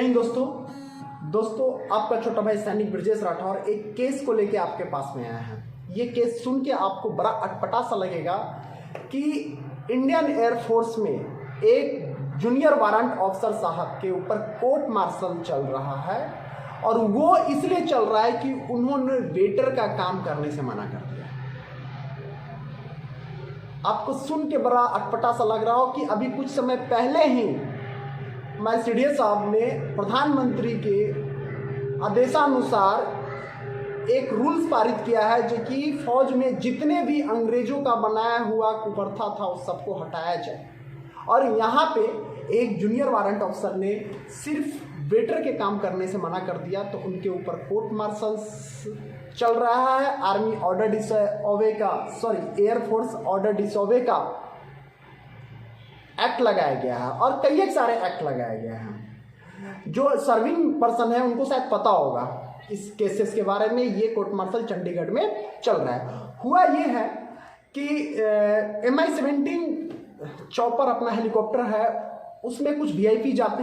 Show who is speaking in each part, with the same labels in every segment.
Speaker 1: दोस्तों आपका छोटा भाई सैनिक ब्रजेश राठौर एक केस को लेके आपके पास में आया है। ये केस सुन के आपको बड़ा अटपटा सा लगेगा कि इंडियन एयरफोर्स में एक जूनियर वारंट ऑफिसर साहब के ऊपर कोर्ट मार्शल चल रहा है और वो इसलिए चल रहा है कि उन्होंने वेटर का काम करने से मना कर दिया। आपको सुन के बड़ा अटपटा सा लग रहा हो कि अभी कुछ समय पहले ही मैं सीडीएस साहब ने प्रधानमंत्री के आदेशानुसार एक रूल्स पारित किया है जो कि फौज में जितने भी अंग्रेजों का बनाया हुआ कुप्रथा था उस सबको हटाया जाए। और यहाँ पे एक जूनियर वारंट ऑफिसर ने सिर्फ वेटर के काम करने से मना कर दिया तो उनके ऊपर कोर्ट मार्शल चल रहा है। आर्मी ऑर्डर डिसओबे का एयरफोर्स ऑर्डर डिसओबे का एक्ट लगाया गया है और कई एक सारे एक्ट लगाए गए हैं। जो सर्विंग पर्सन है उनको शायद पता होगा इस केसेस के बारे में। ये कोर्ट मार्शल चंडीगढ़ में चल रहा है। हुआ ये है कि MI-17 चॉपर अपना हेलीकॉप्टर है, उसमें कुछ वीआईपी जाते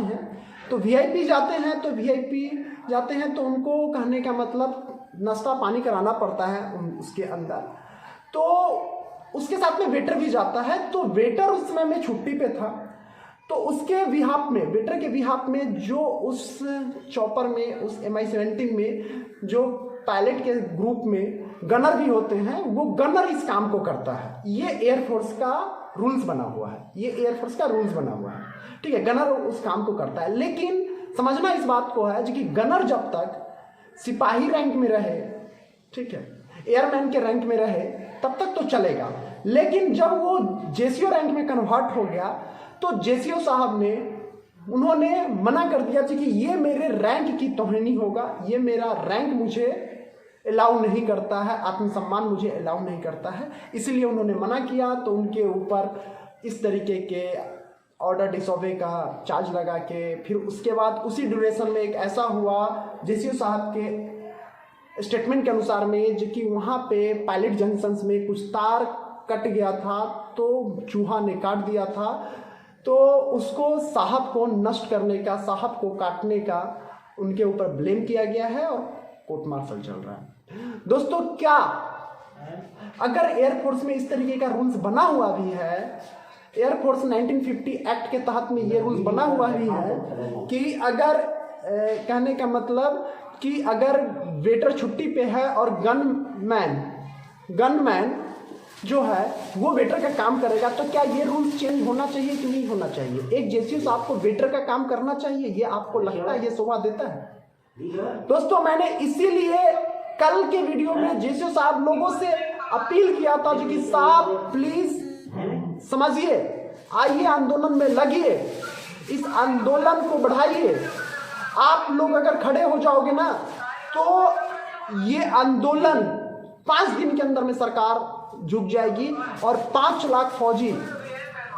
Speaker 1: हैं तो उनको कहने का मतलब नाश्ता पानी कराना पड़ता है उसके अंदर। तो उसके साथ में वेटर भी जाता है। तो वेटर उस समय में छुट्टी पे था तो उसके विहाप में वेटर के विहाप में जो उस चॉपर में उस MI-17 में जो पायलट के ग्रुप में गनर भी होते हैं वो गनर इस काम को करता है। ये एयरफोर्स का रूल्स बना हुआ है, ठीक है। गनर उस काम को करता है, लेकिन समझना इस बात को है कि गनर जब तक सिपाही रैंक में रहे, ठीक है, एयरमैन के रैंक में रहे तब तक तो चलेगा। लेकिन जब वो जेसीओ रैंक में कन्वर्ट हो गया तो जेसीओ साहब ने उन्होंने मना कर दिया कि ये मेरे रैंक की तौहीनी होगा, ये मेरा रैंक मुझे अलाउ नहीं करता है, आत्मसम्मान मुझे अलाउ नहीं करता है, इसलिए उन्होंने मना किया। तो उनके ऊपर इस तरीके के ऑर्डर डिसओबे का चार्ज लगा के फिर उसके बाद उसी ड्यूरेशन में एक ऐसा हुआ जेसीओ साहब के स्टेटमेंट के अनुसार में जो कि वहाँ पे पायलट जंक्शंस में कुछ तार कट गया था तो चूहा ने काट दिया था, तो उसको साहब को नष्ट करने का, साहब को काटने का उनके ऊपर ब्लेम किया गया है और कोर्ट मार्शल चल रहा है। दोस्तों, क्या अगर एयरफोर्स में इस तरीके का रूल्स बना हुआ भी है, एयरफोर्स 1950 एक्ट के तहत में ये रूल्स बना हुआ भी है कि अगर कहने का मतलब कि अगर वेटर छुट्टी पे है और गनमैन जो है वो वेटर का काम करेगा तो क्या ये रूल्स चेंज होना चाहिए कि नहीं होना चाहिए? एक जेसीओ साहब को वेटर का काम करना चाहिए, ये आपको लगता है ये शोभा देता है? दोस्तों, मैंने इसीलिए कल के वीडियो में जेसीओ साहब लोगों से अपील किया था जो कि साहब प्लीज समझिए, आइए आंदोलन में लगिए, इस आंदोलन को बढ़ाइए। आप लोग अगर खड़े हो जाओगे ना तो ये आंदोलन 5 दिन के अंदर में सरकार झुक जाएगी और 5 लाख फौजी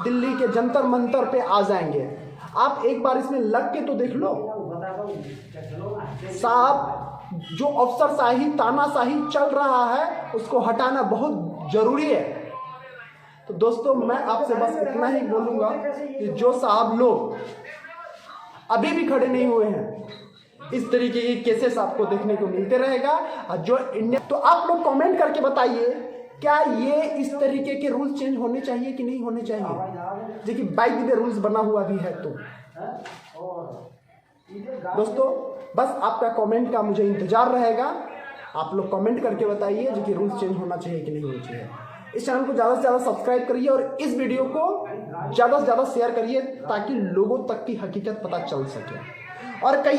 Speaker 1: दिल्ली के जंतर मंतर पे आ जाएंगे। आप एक बार इसमें लग के तो देख लो साहब, जो अफसरशाही तानाशाही चल रहा है उसको हटाना बहुत जरूरी है। तो दोस्तों, मैं आपसे बस इतना ही बोलूंगा कि जो साहब लोग अभी भी खड़े नहीं हुए हैं, इस तरीके के केसेस आपको देखने को मिलते रहेगा। और जो इंडिया, तो आप लोग कमेंट करके बताइए क्या ये इस तरीके के रूल्स चेंज होने चाहिए कि नहीं होने चाहिए, जो कि बाय द वे रूल्स बना हुआ भी है। तो दोस्तों, बस आपका कमेंट का मुझे इंतजार रहेगा। आप लोग कमेंट करके बताइए जो कि रूल्स चेंज होना चाहिए कि नहीं होना चाहिए। इस चैनल को ज़्यादा से ज़्यादा सब्सक्राइब करिए और इस वीडियो को ज़्यादा से ज़्यादा शेयर करिए ताकि लोगों तक की हकीकत पता चल सके। और कई